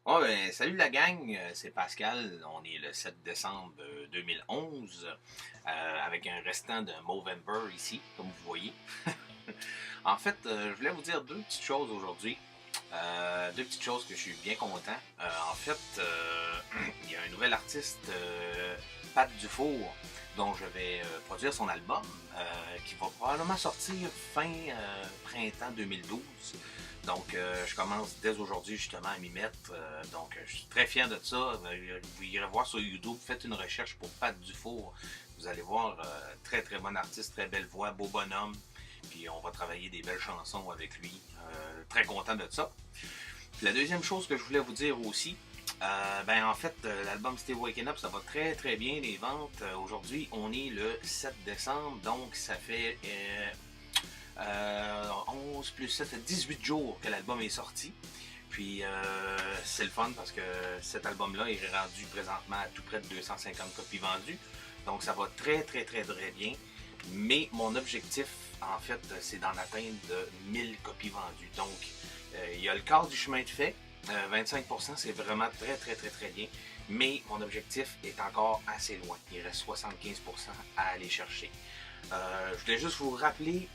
Oh, ben, salut la gang, c'est Pascal. On est le 7 décembre 2011 avec un restant de Movember ici, comme vous voyez. En fait, je voulais vous dire deux petites choses aujourd'hui. Deux petites choses que je suis bien content. En fait, il y a un nouvel artiste, Pat Dufour, dont je vais produire son album, qui va probablement sortir fin printemps 2012. Donc, je commence dès aujourd'hui justement à m'y mettre. Donc, je suis très fier de ça. Vous irez voir sur YouTube, faites une recherche pour Pat Dufour. Vous allez voir, très très bon artiste, très belle voix, beau bonhomme. Puis on va travailler des belles chansons avec lui. Très content de ça. Puis la deuxième chose que je voulais vous dire aussi, ben en fait, l'album Stay Waking Up, ça va très très bien les ventes. Aujourd'hui, on est le 7 décembre, donc ça fait 11 plus 7, 18 jours que l'album est sorti. Puis c'est le fun parce que cet album-là est rendu présentement à tout près de 250 copies vendues. Donc ça va très très très très bien. Mais mon objectif, en fait, c'est d'en atteindre de 1000 copies vendues. Donc il y a le quart du chemin de fait. 25%, c'est vraiment très très très très bien. Mais mon objectif est encore assez loin. Il reste 75% à aller chercher. Je voulais juste vous rappeler,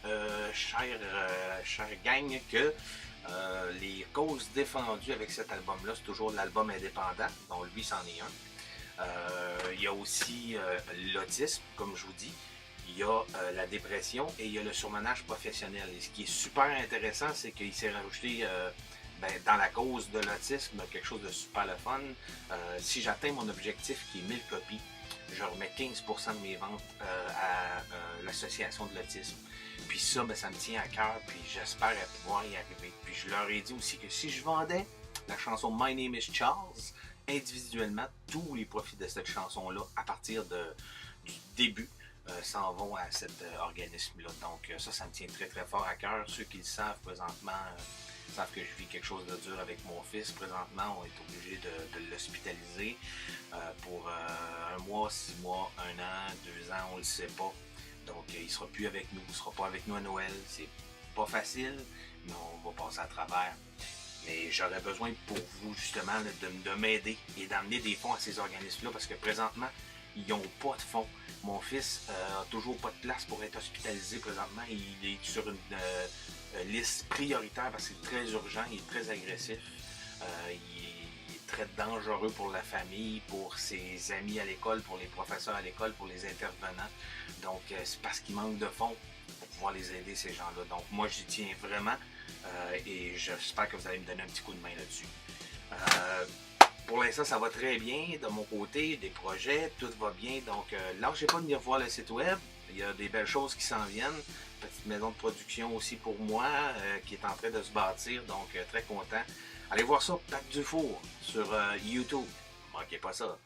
chère gang, que les causes défendues avec cet album-là, c'est toujours l'album indépendant, dont lui, c'en est un. Il y a aussi l'autisme, comme je vous dis. Il y a la dépression et il y a le surmenage professionnel. Et ce qui est super intéressant, c'est qu'il s'est rajouté dans la cause de l'autisme quelque chose de super le fun. Si j'atteins mon objectif qui est 1000 copies, je remets 15% de mes ventes à l'association de l'autisme. Puis ça, ben, ça me tient à cœur, puis j'espère pouvoir y arriver. Puis je leur ai dit aussi que si je vendais la chanson My Name is Charles, individuellement, tous les profits de cette chanson-là, à partir du début, s'en vont à cet organisme-là. Donc ça me tient très très fort à cœur. Ceux qui le savent présentement savent que je vis quelque chose de dur avec mon fils. Présentement, on est obligé de l'hospitaliser pour un mois, 6 mois, un an, 2 ans, on ne le sait pas. Donc il ne sera plus avec nous, il ne sera pas avec nous à Noël. C'est pas facile, mais on va passer à travers. Mais j'aurais besoin pour vous, justement, de m'aider et d'amener des fonds à ces organismes-là parce que présentement, ils n'ont pas de fonds. Mon fils a toujours pas de place pour être hospitalisé présentement. Il est sur une liste prioritaire parce que c'est très urgent, il est très agressif. Il est très dangereux pour la famille, pour ses amis à l'école, pour les professeurs à l'école, pour les intervenants. Donc, c'est parce qu'il manque de fonds pour pouvoir les aider, ces gens-là. Donc, moi, j'y tiens vraiment et j'espère que vous allez me donner un petit coup de main là-dessus. Euh, pour l'instant, ça va très bien de mon côté, des projets, tout va bien. Donc, lâchez pas de venir voir le site web. Il y a des belles choses qui s'en viennent. Petite maison de production aussi pour moi qui est en train de se bâtir. Donc, très content. Allez voir ça, Pat Dufour, sur YouTube. Manquez pas ça.